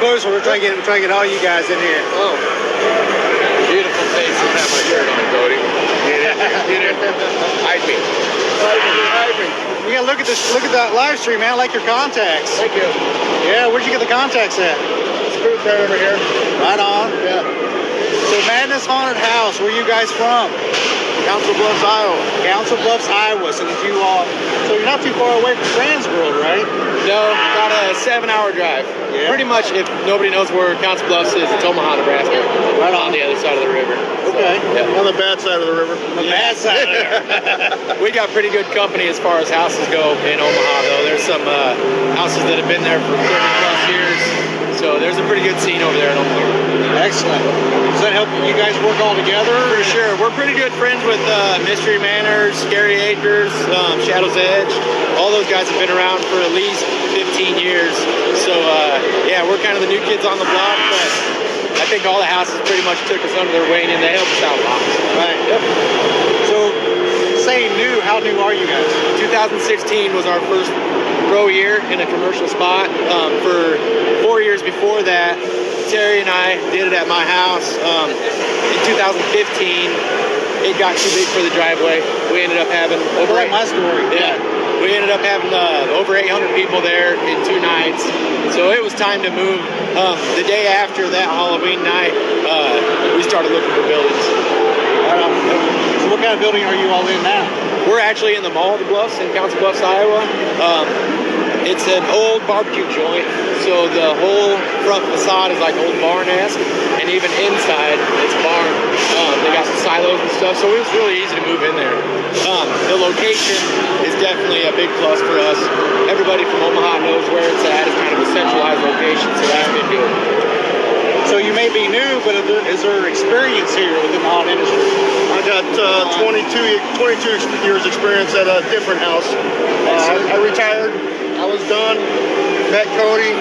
closer. We're trying to get all you guys in here. Oh, beautiful face. I don't have my shirt on, Cody. Get it. Hide me. You gotta look at this. Look at that live stream, man. I like your contacts. Thank you. Yeah, where'd you get the contacts at? Screw right over here. Right on. Yeah. So Madness Haunted House, where are you guys from? Council Bluffs, Iowa. Council Bluffs, Iowa. So so you're not too far away from Transworld, right? No, about a 7-hour drive. Yeah. Pretty much, if nobody knows where Council Bluffs is, it's Omaha, Nebraska. Right on the other side of the river. Okay. So, yeah. On the bad side of the river. The bad side of there. We got pretty good company as far as houses go in Omaha, though. There's some houses that have been there for 30 plus years. So there's a pretty good scene over there in Omaha. Excellent. Does that help you guys work all together? For sure. We're pretty good friends with Mystery Manors, Scary Acres, Shadow's Edge. All those guys have been around for at least 15 years. So yeah, we're kind of the new kids on the block, but I think all the houses pretty much took us under their wing and they helped us out a lot. Right. Yep. So saying new, how new are you guys? 2016 was our first pro year in a commercial spot. For 4 years before that, Terry and I did it at my house. In 2015, it got too big for the driveway. We ended up having over my story. Yeah, we ended up having over 800 people there in 2 nights. So it was time to move. The day after that Halloween night, we started looking for buildings. So what kind of building are you all in now? We're actually in the Mall of the Bluffs in Council Bluffs, Iowa. It's an old barbecue joint, so the whole front facade is like old barn-esque, and even inside it's barn. They got some silos and stuff, so it was really easy to move in there. The location is definitely a big plus for us. Everybody from Omaha knows where it's at. It's kind of a centralized location, so that's been good. So you may be new, but is there experience here within the haunt industry? I got 22 years experience at a different house. I retired. I was done. Met Cody.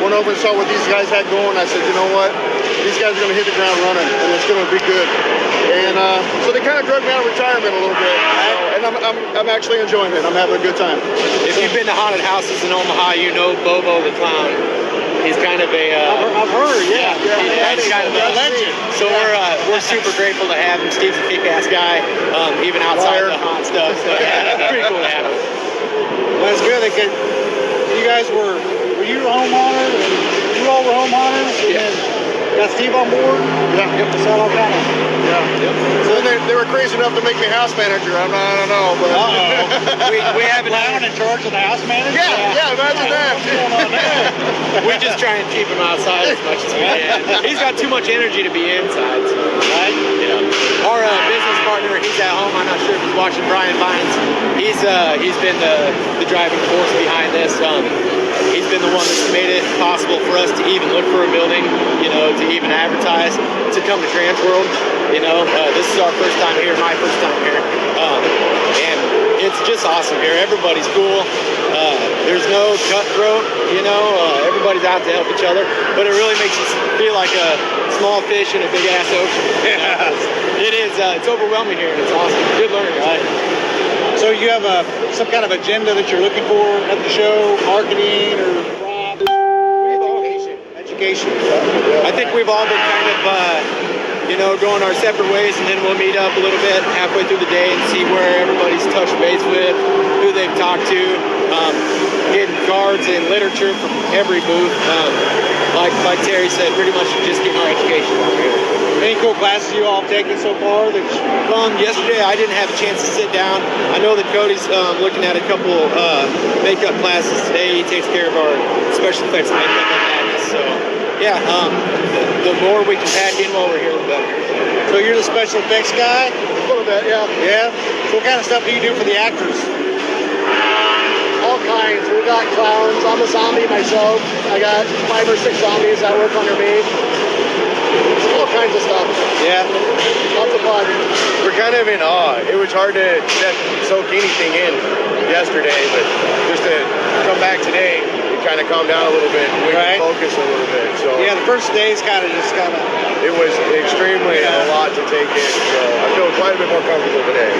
Went over and saw what these guys had going. I said, you know what? These guys are going to hit the ground running, and it's going to be good. And so they kind of drug me out of retirement a little bit. And I'm actually enjoying it. I'm having a good time. If you've been to haunted houses in Omaha, you know Bobo the Clown. He's kind of a... I've heard, yeah. He's kind of a legend. So we're super grateful to have him. Steve's a kick-ass guy, even outside the haunt stuff. So yeah, it's pretty cool to have him. Well, it's good. You guys were you homeowners? You all were homeowners? Yeah. Got Steve on board? Yeah. Yep. So all kind of. Yeah. Yep. So they were crazy enough to make me house manager. I don't know, but we have an clown in charge of the house manager. Yeah, imagine that. We just try and keep him outside as much as we can. He's got too much energy to be inside, so, right? You know, our business partner, he's at home. I'm not sure if he's watching. Brian Vines. He's been the driving force behind this. He's been the one that's made it possible for us to even look for a building, you know, to even advertise, to come to Transworld. You know, this is our first time here, my first time here, and it's just awesome here. Everybody's cool. There's no cutthroat, you know. Everybody's out to help each other, but it really makes you feel like a small fish in a big ass ocean. Yeah. It is. It's overwhelming here, and it's awesome. Good learning, right? So you have some kind of agenda that you're looking for at the show, marketing or props? Education. I think we've all been kind of, you know, going our separate ways, and then we'll meet up a little bit halfway through the day and see where everybody's touched base with, who they've talked to, getting cards and literature from every booth. Like Terry said, pretty much just getting our education out here. Any cool classes you all have taken so far? Yesterday I didn't have a chance to sit down. I know that Cody's looking at a couple makeup classes today. He takes care of our special effects makeup and madness. So yeah, the more we can pack in while we're here, the better. So you're the special effects guy? A little bit, yeah. Yeah? So what kind of stuff do you do for the actors? All kinds. We got clowns. I'm a zombie myself. I got 5 or 6 zombies that work under me. All kinds of stuff. Yeah. Lots of fun. We're kind of in awe. It was hard to soak anything in yesterday, but just to come back today, it kind of calmed down a little bit. We can focus a little bit. So yeah, the first days it was extremely a lot to take in. So I feel quite a bit more comfortable today.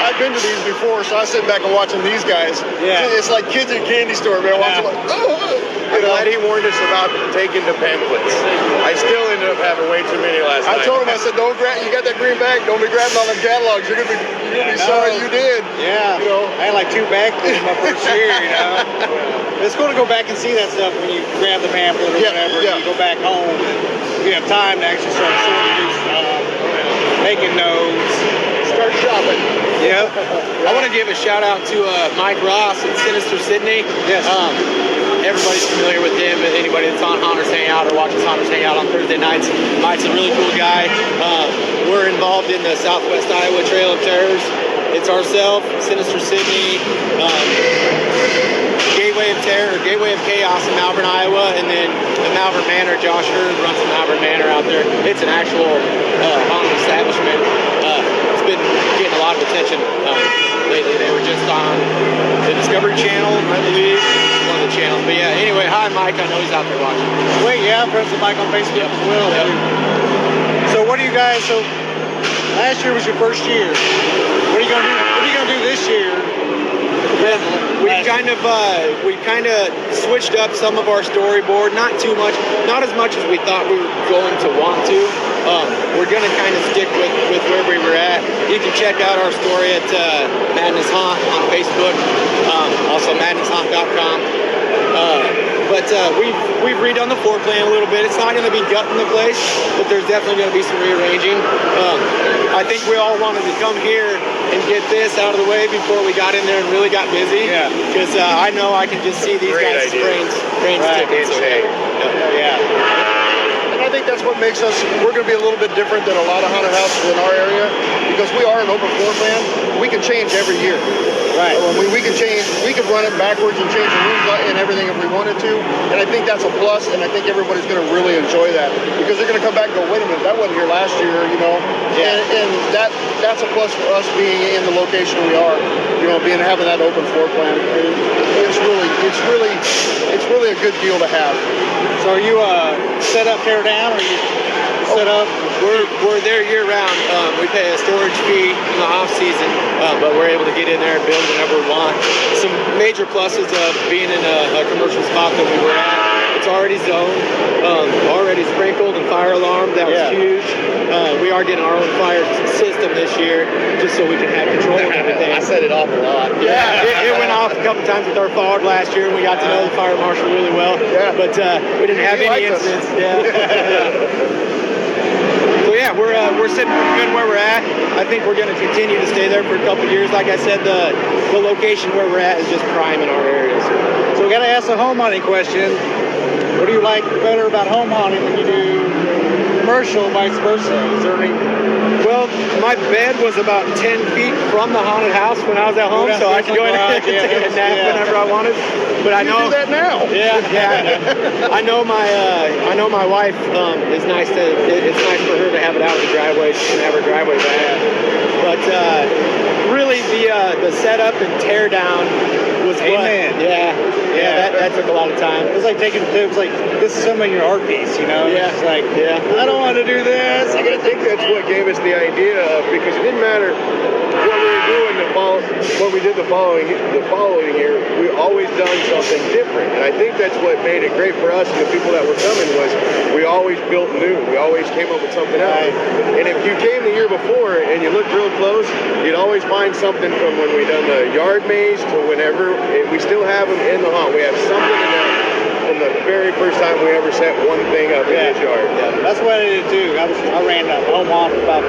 I've been to these before, so I sit back and watching these guys. Yeah. It's like kids in a candy store, man. Watching like, I'm glad he warned us about taking the pamphlets. I still ended up having way too many last night. I told him, I said, don't grab. You got that green bag. Don't be grabbing all the catalogs. You're gonna be sorry you did. Yeah. You know. I had like 2 bags my first year. You know. It's cool to go back and see that stuff when you grab the pamphlet or whatever. And you go back home. And you have time to actually start sorting through stuff, making notes, Start shopping. Yep. I want to give a shout out to Mike Ross at Sinister Sydney. Yes. Everybody's familiar with him. Anybody that's on Hunters Hangout or watches Hunters Hangout on Thursday nights, Mike's a really cool guy. We're involved in the Southwest Iowa Trail of Terrors. It's ourselves, Sinister Sydney, Gateway of Terror, Gateway of Chaos in Malvern, Iowa, and then the Malvern Manor. Josh Hurd runs the Malvern Manor out there. It's an actual haunted establishment. It's been getting a lot of attention lately. They were just on the Discovery Channel, I believe, one of the channels. But yeah, anyway, hi Mike. I know he's out there watching. Wait, yeah, I'm friends with Mike on Facebook as well. Yep. So what do you guys? So last year was your first year. What are you gonna do? What are you gonna do this year? We kind of switched up some of our storyboard. Not too much, not as much as we thought we were going to want to. We're gonna kind of stick with where we were at. You can check out our story at Madness Haunt on Facebook, also madnesshaunt.com. But we've redone the floor plan a little bit. It's not going to be gutting the place, but there's definitely going to be some rearranging. I think we all wanted to come here and get this out of the way before we got in there and really got busy. Yeah. Because I know I can just see these Great guys' idea. brains ticking. So, Yeah. And I think that's what makes us, we're going to be a little bit different than a lot of haunted houses in our area because we are an open floor plan. We can change every year. Right. We can change, we could run it backwards and change the rooms and everything if we wanted to. And I think that's a plus, and I think everybody's going to really enjoy that because they're going to come back and go, wait a minute, that wasn't here last year, you know? Yeah. And that's a plus for us being in the location we are, you know, having that open floor plan. It's really a good deal to have. So are you set up, tear down, or you set up? We're there year round. We pay a storage fee in the off season, but we're able to get in there and build whenever we want. Some major pluses of being in a commercial spot that we were at. It's already zoned, already sprinkled and fire alarmed. That was huge. We are getting our own fire system this year, just so we can have control of everything. I set it off a lot. Yeah, it went off a couple times with our fog last year, and we got to know the fire marshal really well. Yeah. But we didn't have He any liked us. incidents. Yeah. So yeah, we're sitting pretty good where we're at. I think we're going to continue to stay there for a couple of years. Like I said, the location where we're at is just prime in our areas. So we got to ask the home hunting question. What do you like better about home hunting than you do commercial, vice versa? Is there any? Well, my bed was about 10 feet from the haunted house when I was at home, so I could go in and take a nap whenever I wanted. But I know You do that now. Yeah. I know my wife is nice to. It's nice for her to have it out of the driveway. She can have her driveway back. But really, the setup and tear down was what. Amen. Yeah. That took a lot of time. It was like disassemling your art piece, you know? Yeah. It's like, Yeah. I don't want to do this. I think that's what gave us the idea of, because it didn't matter what we were doing what we did the following year, we always done something different. And I think that's what made it great for us and the people that were coming was we always built new. We always came up with something else. And if you came the year before and you looked real close, you'd always find something from when we done the yard maze to whenever, and we still have them in the haunt. We have something in there from the very first time we ever set one thing up in his yard. Yeah, that's what I did too. I ran a home haunt for about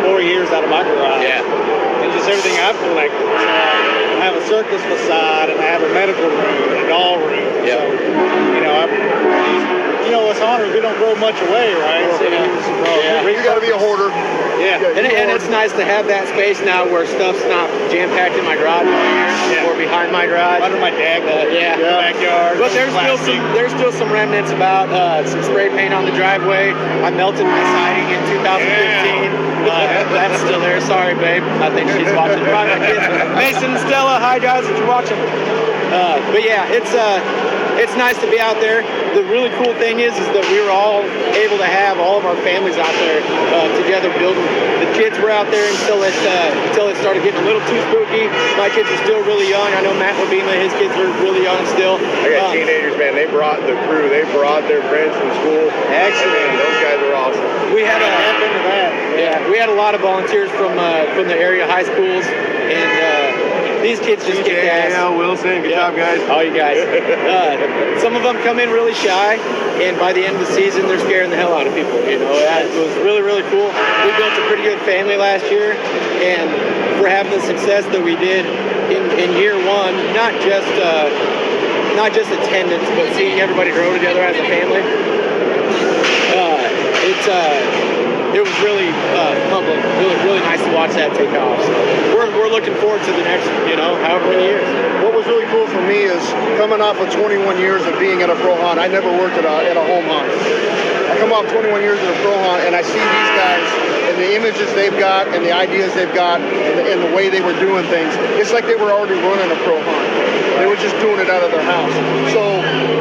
4 years out of my garage. Yeah. And just everything I've collected. So I have a circus facade, and I have a medical room, and a doll room. Yeah. So, you know, as hunters, we don't throw much away, right? So You got to be a hoarder. Yeah. And it's nice to have that space now where stuff's not jam-packed in my garage or behind my garage. Under my deck, backyard. But there's still some remnants about some spray paint on the driveway. I melted my siding in 2015. That's still there. Sorry, babe. I think she's watching. Probably my kids. Mason, Stella, hi guys if you're watching. But yeah, it's it's nice to be out there. The really cool thing is that we were all able to have all of our families out there together building. The kids were out there until it started getting a little too spooky. My kids were still really young. I know Matt Labima, his kids were really young still. I got teenagers, man. They brought the crew. They brought their friends from school. Excellent. Those guys are awesome. We had we had a lot of volunteers from the area high schools, and these kids just kick ass. Wilson, good job, guys. All you guys. Some of them come in really shy, and by the end of the season, they're scaring the hell out of people. You know, it was really, really cool. We built a pretty good family last year, and for having the success that we did in year one, not just attendance, but seeing everybody grow together as a family. It was really humbling, really nice to watch that take off. So we're looking forward to the next, however many years. What was really cool for me is coming off of 21 years of being at a pro hunt. I never worked at a home hunt. I come off 21 years at a pro hunt, and I see these guys and the images they've got and the ideas they've got and the way they were doing things. It's like they were already running a pro hunt. They were just doing it out of their house. So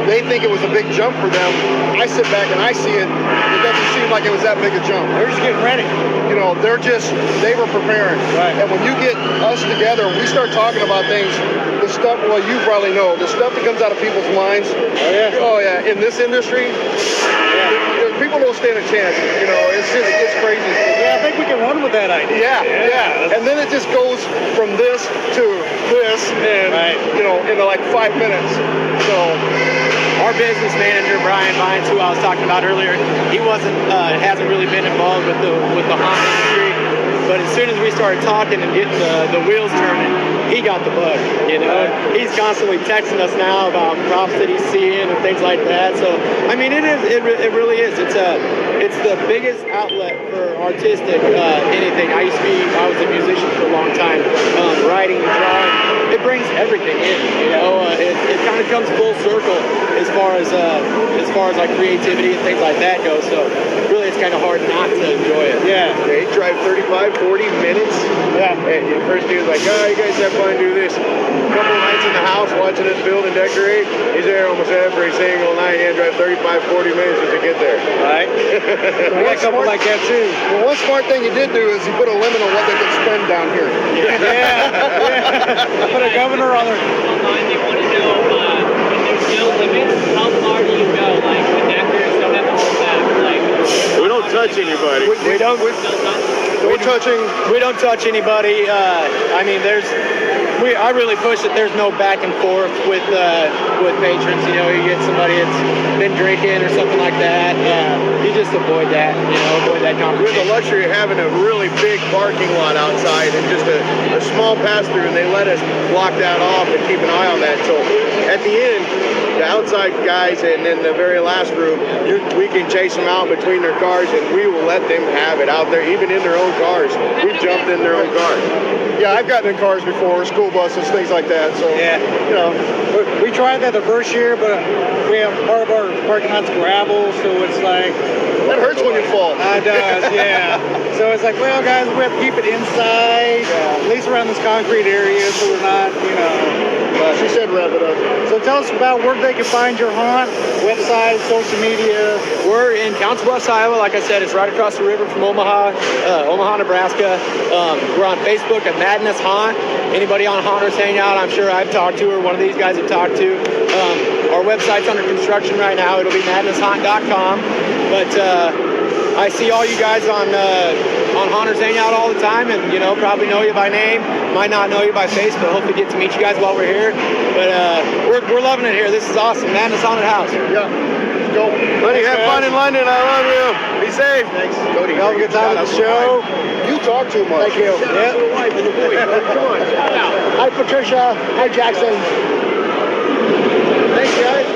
they think it was a big jump for them. I sit back and I see it. It doesn't seem like it was that big a jump. They're just getting ready. They were preparing. Right. And when you get us together, we start talking about things, the stuff, well, you probably know, the stuff that comes out of people's minds. Oh yeah, in this industry, people don't stand a chance. It's crazy. Yeah, I think we can run with that idea. Yeah. And then it just goes from this to this, and into like 5 minutes. So our business manager Brian Vines, who I was talking about earlier, he hasn't really been involved with the haunt industry. But as soon as we started talking and getting the wheels turning, he got the bug. He's constantly texting us now about props that he's seeing and things like that. So I mean, it really is. It's the biggest outlet for artistic anything. I was a musician for a long time, writing, drawing. It brings everything in. It kind of comes full circle as far as like creativity and things like that go. So really, it's kind of hard not to enjoy it. Yeah. They drive 35, 40 minutes. yeah. And the first dude's like, you guys have fun, do this. A couple of nights in the house watching us build and decorate. He's there almost every single night. He had to drive 35, 40 minutes just to get there. Right. We got a couple like that too. Well, one smart thing he did do is he put a limit on what they could spend down here. Yeah. Put a governor on there. Online, they want to know if there's no limits, how far do you go? Like, the actors don't have to hold back. Like, We don't touch anybody. We don't. We're touching. We don't touch anybody. I really push that there's no back and forth with patrons. You get somebody that's been drinking or something like that. You just avoid that. Avoid that We have conversation. the luxury of having a really big parking lot outside and just a small pass-through, and they let us block that off and keep an eye on that. So at the end, the outside guys and then the very last room, we can chase them out between their cars, and we will let them have it out there, even in their own cars. We've jumped in their own cars. Yeah, I've gotten in cars before, school buses, things like that. So We tried that the first year, but we have part of our parking lot's gravel, so it's like that hurts when you fall. it does, yeah. So it's like, well, guys, we have to keep it inside, at least around this concrete area, so we're not, She said wrap it up. So tell us about where they can find your haunt, website, social media. We're in Council Bluffs, Iowa. Like I said, it's right across the river from Omaha, Nebraska. We're on Facebook at Madness Haunt. Anybody on Haunters Hangout, I'm sure I've talked to, or one of these guys have talked to. Our website's under construction right now. It'll be madnesshaunt.com. But I see all you guys on Haunters Hangout all the time, and probably know you by name. Might not know you by face, but hopefully get to meet you guys while we're here. But we're loving it here. This is awesome. Madness Haunted House. Yeah. Go. Buddy, have fun in London. I love you. Be safe. Thanks. Cody, Have a good time at the show. You talk too much. Thank you. Shout out to the wife and the boys. Come on, shout out. Hi, Patricia. Hi, Jackson. Thanks, guys.